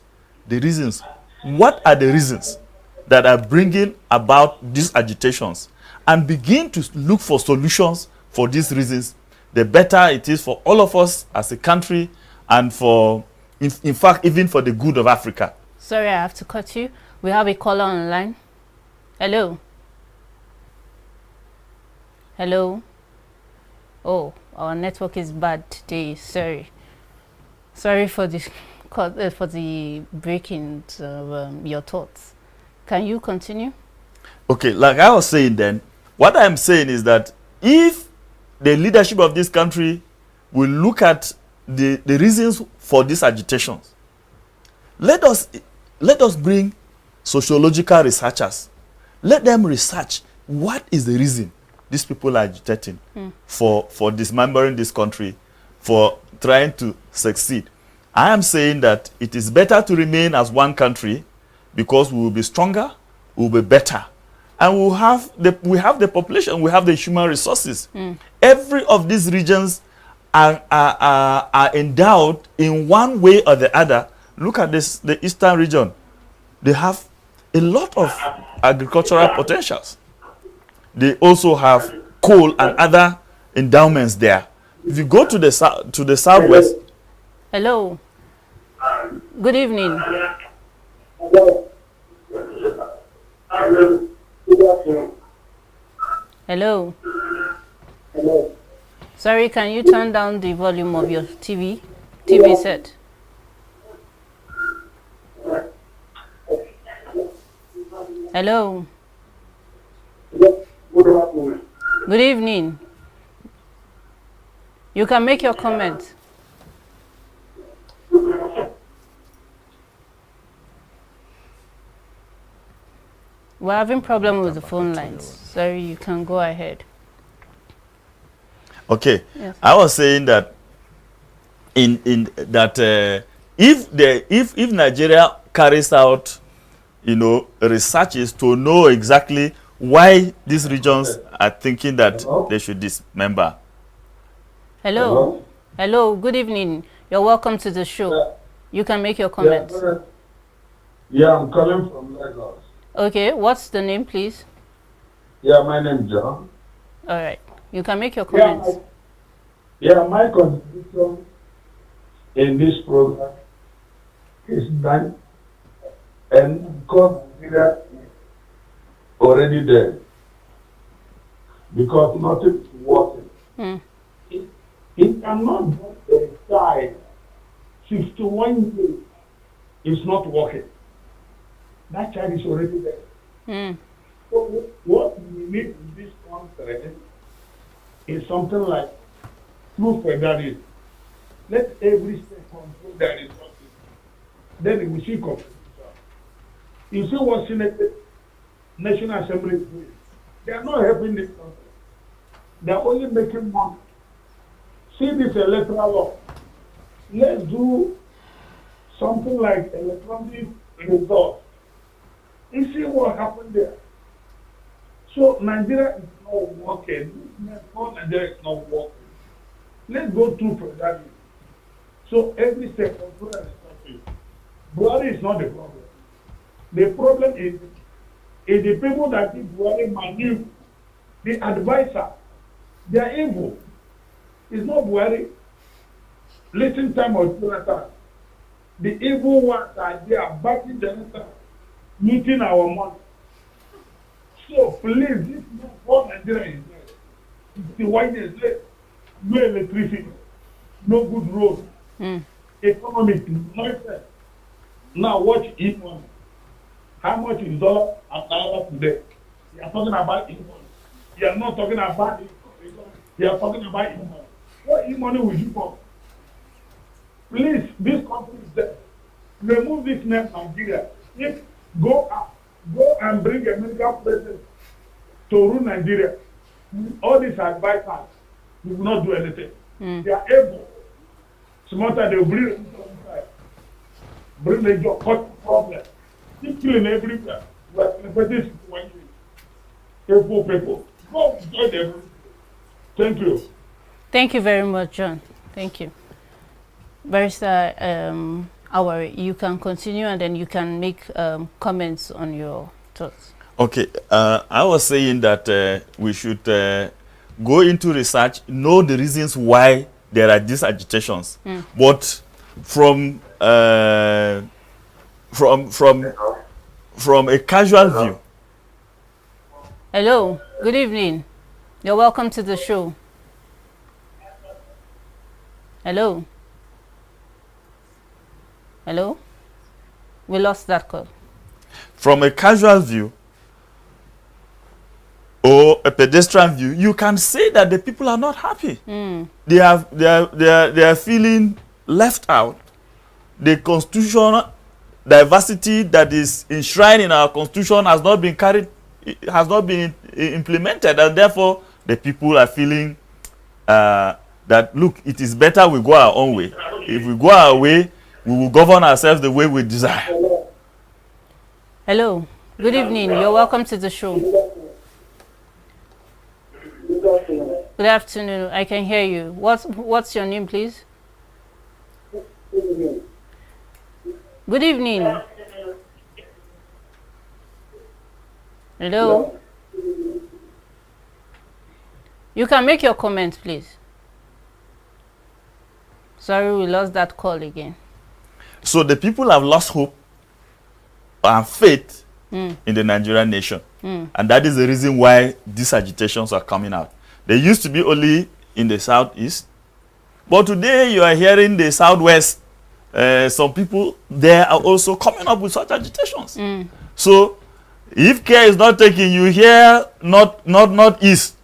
the reasons. What are the reasons that are bringing about these agitations, and begin to look for solutions for these reasons? The better it is for all of us as a country, and for, in fact, even for the good of Africa. Sorry, I have to cut you. We have a caller on the line. Hello. Hello. Oh, our network is bad today. Sorry for the breaking of your thoughts. Can you continue? Okay, like I was saying then, what I'm saying is that if the leadership of this country will look at the reasons for these agitations, let us bring sociological researchers. Let them research what is the reason these people are agitating for dismembering this country, for trying to succeed. I am saying that it is better to remain as one country, because we will be stronger, we will be better, and we have the population, we have the human resources. Every of these regions are endowed in one way or the other. Look at the eastern region. They have a lot of agricultural potentials. They also have coal and other endowments there. If you go to the southwest. Hello. Good evening. Hello. hello. Sorry, can you turn down the volume of your TV set? Hello. Good evening. You can make your comment. We're having problem with the phone lines. Sorry, you can go ahead. Okay. Yes. I was saying that if Nigeria carries out, researches to know exactly why these regions are thinking that they should dismember. Hello. Hello. Good evening. You're welcome to the show. You can make your comments. Yeah, I'm calling from Lagos. Okay. What's the name, please? Yeah, my name is John. All right. You can make your comments. My contribution in this program is done, and because Nigeria is already there, because nothing is working. It cannot be a child 51 years is not working. That child is already there. So what we need in this country is something like true federalism. Let every state control their resources then we see confusion. You see what Senate, National Assembly is doing? They are not helping the country. They are only making money. See this electoral law. Let's do something like electronic results. You see what happened there. So Nigeria is not working. Nigeria is not working. Let's go through precisely. So every step of prayer is something. Buhari is not the problem. The problem is the people that give Buhari money, the advisor, they are evil. It's not Buhari. Listen time or Jonathan. The evil ones are there backing Jonathan, looting our money. So please, this is not what Nigeria is there. It's the whiteness there. No electricity, no good road, economic nonsense. Now watch e-money. How much is dollar and naira today? You are talking about e-money. You are not talking about it. You are talking about e-money. What e-money will you for? Please, this country is there. Remove this name Nigeria. If go and bring a medical president to rule Nigeria. All these advisors will not do anything. They are able. Smarter, they will bring the job, cut problem. Keep killing everywhere. We are celebrating this people. Go join them. Thank you. Thank you very much, John. Thank you. Barrister, you can continue and then you can make comments on your thoughts. Okay, I was saying that we should go into research, know the reasons why there are these agitations, but from a casual view. Hello, good evening. You're welcome to the show. Hello. Hello? We lost that call. From a casual view or a pedestrian view, you can say that the people are not happy. They are feeling left out. The constitutional diversity that is enshrined in our constitution has not been implemented, and therefore the people are feeling that look, it is better we go our own way. If we go our way, we will govern ourselves the way we desire. Hello. Good evening. You're welcome to the show. Good afternoon. I can hear you. What's your name, please? Good evening. Hello. You can make your comment, please. Sorry, we lost that call again. So the people have lost hope and faith in the Nigerian nation. And that is the reason why these agitations are coming out. They used to be only in the southeast, but today you are hearing the southwest. Some people there are also coming up with such agitations. So if care is not taken, you hear northeast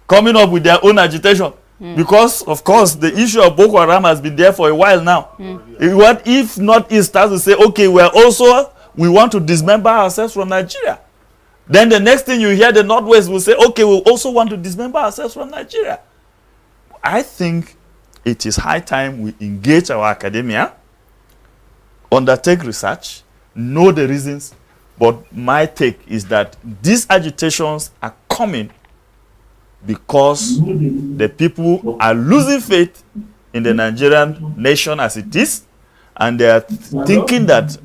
coming up with their own agitation. Because, of course, the issue of Boko Haram has been there for a while now. What if Northeast starts to say, okay, we want to dismember ourselves from Nigeria? Then the next thing you hear, the Northwest will say, okay, we also want to dismember ourselves from Nigeria. I think it is high time we engage our academia, undertake research, know the reasons, but my take is that these agitations are coming because the people are losing faith in the Nigerian nation as it is, and they are thinking that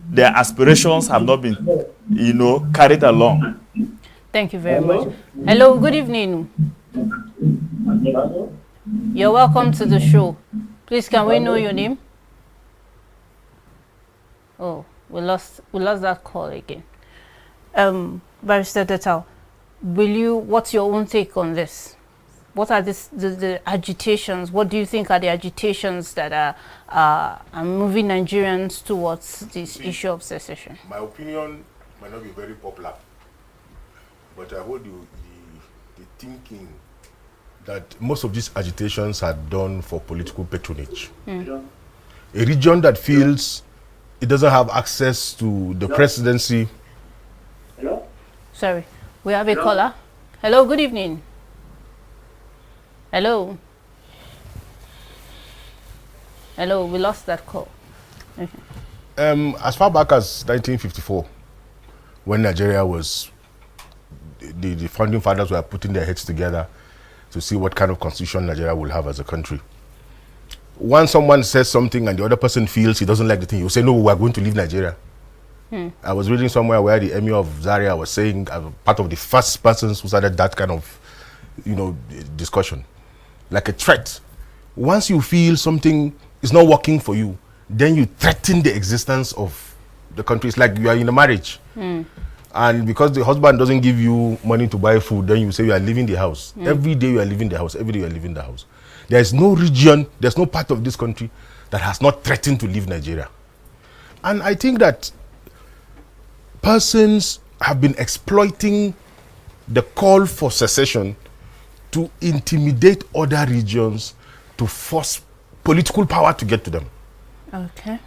their aspirations have not been, carried along. Thank you very much. Hello, good evening. You're welcome to the show. Please, can we know your name? Oh, we lost that call again. Barrister Detal, what's your own take on this? What are the agitations? What do you think are the agitations that are moving Nigerians towards this issue of secession? My opinion might not be very popular, but I hold the thinking that most of these agitations are done for political patronage. A region that feels it doesn't have access to the presidency. Hello? Sorry, we have a caller. Hello, good evening. Hello. Hello, we lost that call. Okay. As far back as 1954, when Nigeria was, the founding fathers were putting their heads together to see what kind of constitution Nigeria will have as a country. Once someone says something and the other person feels he doesn't like the thing, you say, no, we are going to leave Nigeria. I was reading somewhere where the emir of Zaria was saying, part of the first persons who started that kind of, discussion, like a threat. Once you feel something is not working for you, then you threaten the existence of the country. It's like you are in a marriage. And because the husband doesn't give you money to buy food, then you say you are leaving the house. Every day you are leaving the house. Every day you are leaving the house. There is no region, there's no part of this country that has not threatened to leave Nigeria. And I think that persons have been exploiting the call for secession to intimidate other regions, to force political power to get to them. Okay.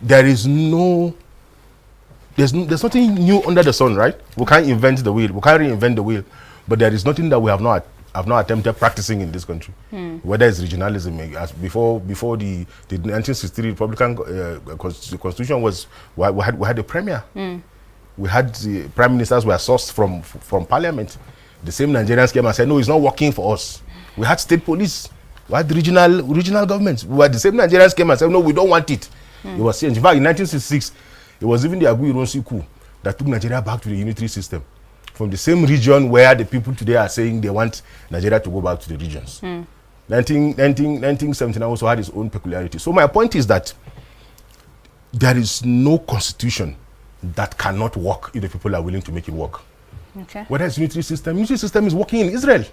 There's nothing new under the sun, right? We can't invent the wheel. We can't reinvent the wheel. But there is nothing that we have not attempted practicing in this country. Whether it's regionalism, as before the 1963 Republican Constitution was, we had a premier. We had the prime ministers were sourced from parliament. The same Nigerians came and said, no, it's not working for us. We had state police. We had regional governments. The same Nigerians came and said, no, we don't want it. It was changed. In fact, in 1966, it was even the Agu Ironsi coup that took Nigeria back to the unitary system. From the same region where the people today are saying they want Nigeria to go back to the regions. 1979 also had its own peculiarity. So my point is that there is no constitution that cannot work if the people are willing to make it work. Okay. Whether it's unitary system is working in Israel.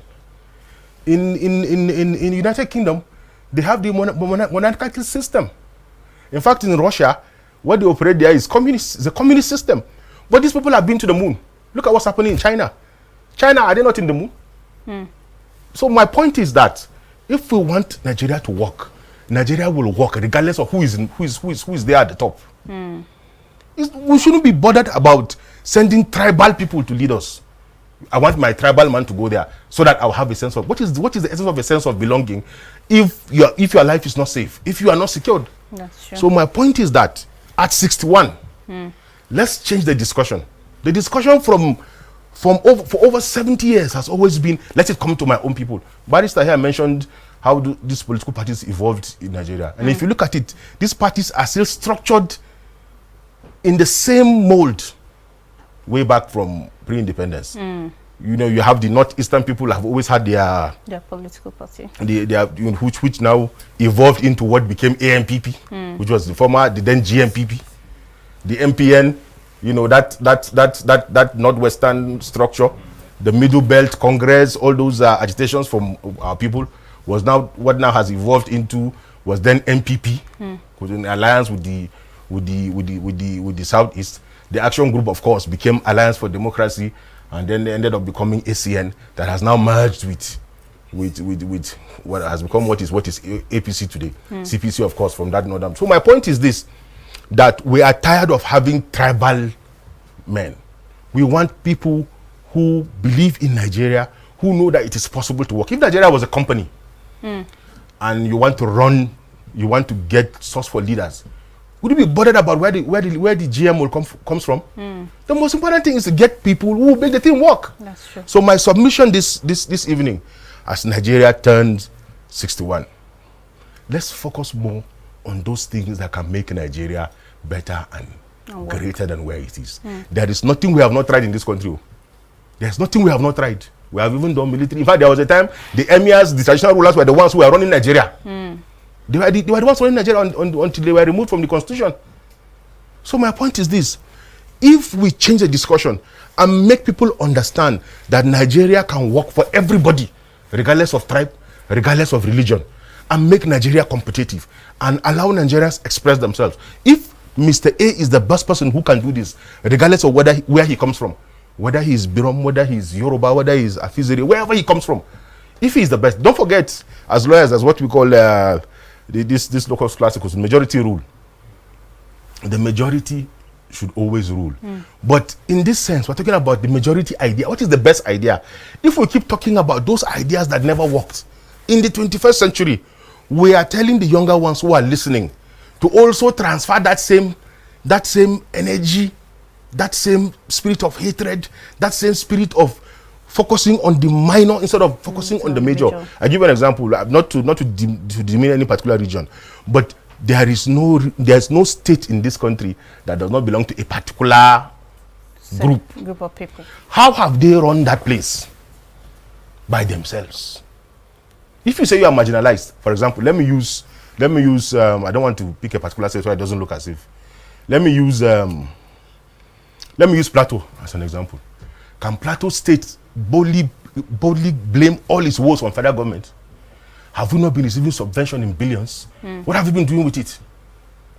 In United Kingdom, they have the monarchical system. In fact, in Russia, what they operate there is communist. It's a communist system. But these people have been to the moon. Look at what's happening in China. China, are they not in the moon? So my point is that if we want Nigeria to work, Nigeria will work regardless of who is there at the top. We shouldn't be bothered about sending tribal people to lead us. I want my tribal man to go there so that I'll have a sense of what is the essence of a sense of belonging if your life is not safe, if you are not secured. That's true. So my point is that at 61, let's change the discussion. The discussion for over 70 years has always been, let it come to my own people. Barrister here mentioned how these political parties evolved in Nigeria. And if you look at it, these parties are still structured in the same mold way back from pre-independence. You have the northeastern people have always had their political party. Which now evolved into what became AMPP, which was the then GMPP. The MPN, that northwestern structure, the Middle Belt Congress, all those agitations from our people was now what now has evolved into was then MPP, was in alliance with the Southeast. The Action Group, of course, became Alliance for Democracy, and then they ended up becoming ACN, that has now merged with what has become what is APC today. CPC, of course, from that northern. So my point is this, that we are tired of having tribal men. We want people who believe in Nigeria, who know that it is possible to work. If Nigeria was a company, and you want to get source for leaders, would you be bothered about where the GM will comes from? The most important thing is to get people who will make the thing work. That's true. So my submission this evening, as Nigeria turns 61, let's focus more on those things that can make Nigeria better and greater than where it is. There is nothing we have not tried in this country. There's nothing we have not tried. We have even done military. In fact, there was a time the emirs, the traditional rulers, were the ones who were running Nigeria. They were the ones running Nigeria until they were removed from the constitution. So my point is this: if we change the discussion and make people understand that Nigeria can work for everybody, regardless of tribe, regardless of religion, and make Nigeria competitive and allow Nigerians express themselves. If Mr. A is the best person who can do this, regardless of where he comes from, whether he is Birom, whether he is Yoruba, whether he is Afiziri, wherever he comes from, if he is the best, don't forget, as lawyers, as what we call this local classicals, majority rule. the majority should always rule. But in this sense, we're talking about the majority idea. What is the best idea? If we keep talking about those ideas that never worked, in the 21st century, we are telling the younger ones who are listening to also transfer that same energy, that same spirit of hatred, that same spirit of focusing on the minor instead of focusing on the major. I give an example, not to demean any particular region, but there's no state in this country that does not belong to a particular group of people. How have they run that place? By themselves. If you say you are marginalized, for example, let me use I don't want to pick a particular state so it doesn't look as if. Let me use Plateau as an example. Can Plateau State boldly blame all its woes on federal government? Have we not been receiving subvention in billions? What have you been doing with it?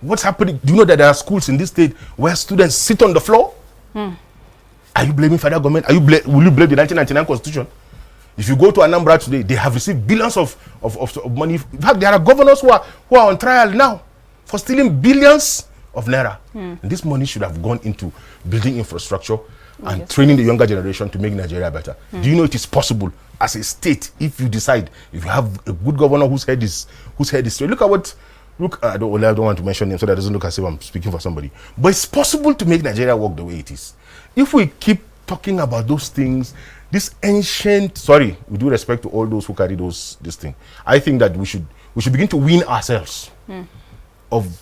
What's happening? Do you know that there are schools in this state where students sit on the floor? Are you blaming federal government? Will you blame the 1999 constitution? If you go to Anambra today, they have received billions of money. In fact, there are governors who are on trial now for stealing billions of naira. And this money should have gone into building infrastructure and training the younger generation to make Nigeria better. Do you know it is possible as a state if you decide, if you have a good governor whose head is straight? I don't want to mention him so that it doesn't look as if I'm speaking for somebody. But it's possible to make Nigeria work the way it is. If we keep talking about those things, this ancient, with due respect to all those who carry this thing, I think that we should begin to wean ourselves of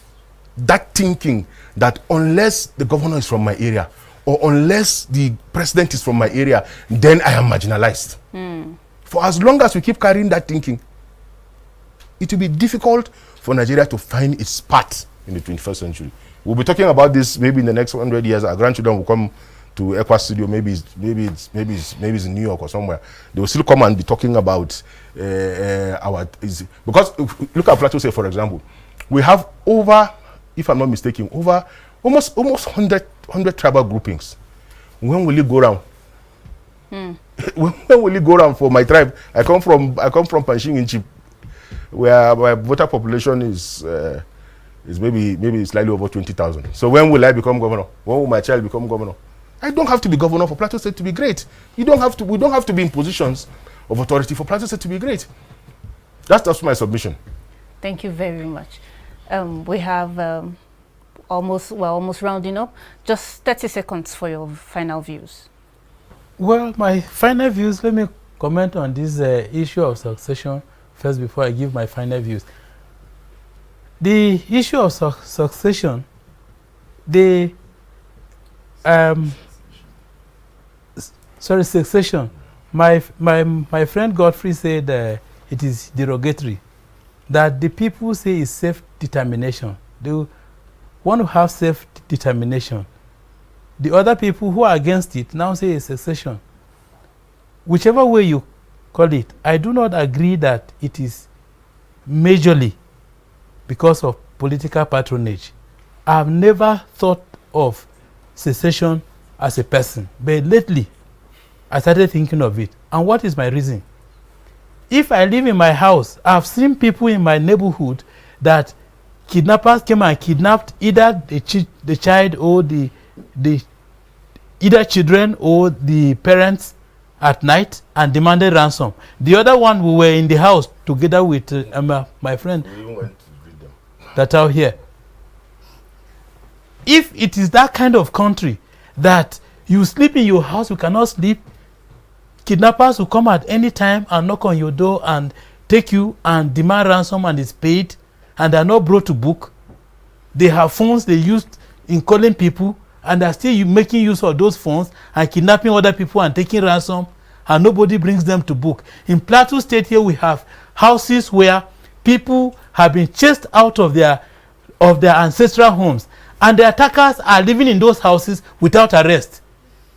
that thinking that unless the governor is from my area or unless the president is from my area, then I am marginalized. For as long as we keep carrying that thinking, it will be difficult for Nigeria to find its spot in the 21st century. We'll be talking about this maybe in the next 100 years. Our grandchildren will come to Equa Studio, maybe it's in New York or somewhere. They will still come and be talking about because look at Plateau State, for example. We have over, if I'm not mistaken, over almost 100 tribal groupings. When will it go round? When will it go round for my tribe? I come from Panshing in Chip, where my voter population is maybe slightly over 20,000. So when will I become governor? When will my child become governor? I don't have to be governor for Plateau State to be great. We don't have to be in positions of authority for Plateau State to be great. That's my submission. Thank you very much. We have almost rounding up. Just 30 seconds for your final views. Well, my final views, let me comment on this issue of succession first before I give my final views. The issue of succession, succession. My friend Godfrey said it is derogatory, that the people say is self-determination. They want to have self-determination. The other people who are against it now say it's secession. Whichever way you call it, I do not agree that it is majorly because of political patronage. I have never thought of secession as a person, but lately I started thinking of it. And what is my reason? If I live in my house, I've seen people in my neighborhood that kidnappers came and kidnapped either the child or the either children or the parents at night and demanded ransom. The other one, we were in the house together with my friend that out here. If it is that kind of country that you sleep in your house, you cannot sleep, kidnappers will come at any time and knock on your door and take you and demand ransom and it's paid, and they are not brought to book. They have phones they used in calling people, and they are still making use of those phones and kidnapping other people and taking ransom, and nobody brings them to book. In Plateau State here, we have houses where people have been chased out of their ancestral homes, and the attackers are living in those houses without arrest.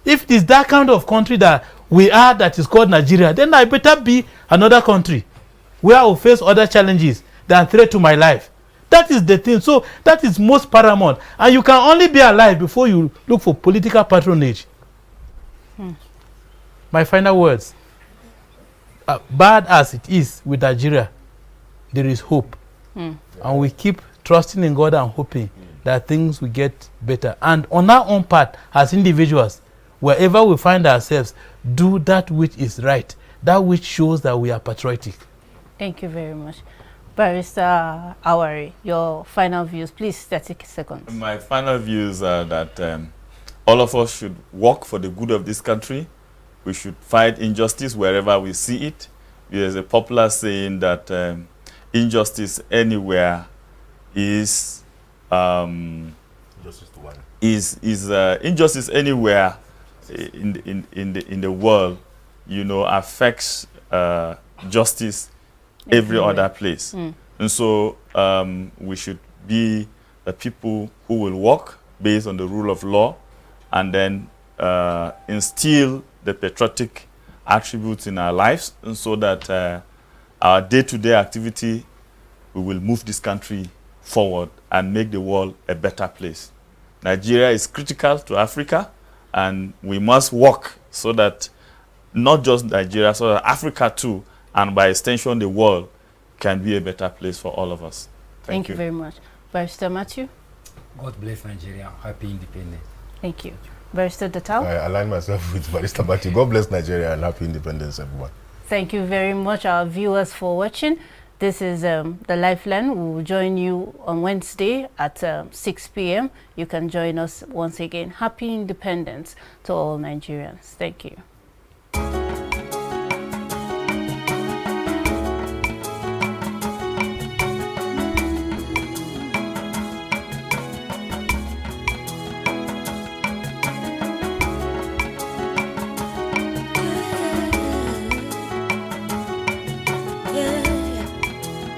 If it is that kind of country that we are, that is called Nigeria, then I better be another country where I will face other challenges than threat to my life. That is the thing. So that is most paramount. And you can only be alive before you look for political patronage. My final words. Bad as it is with Nigeria, there is hope. And we keep trusting in God and hoping that that things will get better. And on our own part, as individuals, wherever we find ourselves, do that which is right, that which shows that we are patriotic. Thank you very much. Barrister Awari, your final views, please, 30 seconds. My final views are that all of us should work for the good of this country. We should fight injustice wherever we see it. There's a popular saying that injustice anywhere is Justice to one. Injustice anywhere in the world, you know, affects justice every other place. And so we should be the people who will work based on the rule of law, and then instill the patriotic attributes in our lives, and so that our day-to-day activity, we will move this country forward and make the world a better place. Nigeria is critical to Africa, and we must work so that not just Nigeria, so that Africa too, and by extension the world, can be a better place for all of us. Thank you very much. Barrister Matthew? God bless Nigeria. Happy independence. Thank you. Barrister Datao? I align myself with Barrister Matthew. God bless Nigeria and happy independence, everyone. Thank you very much, our viewers, for watching. This is The Lifeline. We will join you on Wednesday at 6 p.m. You can join us once again. Happy independence to all Nigerians. Thank you.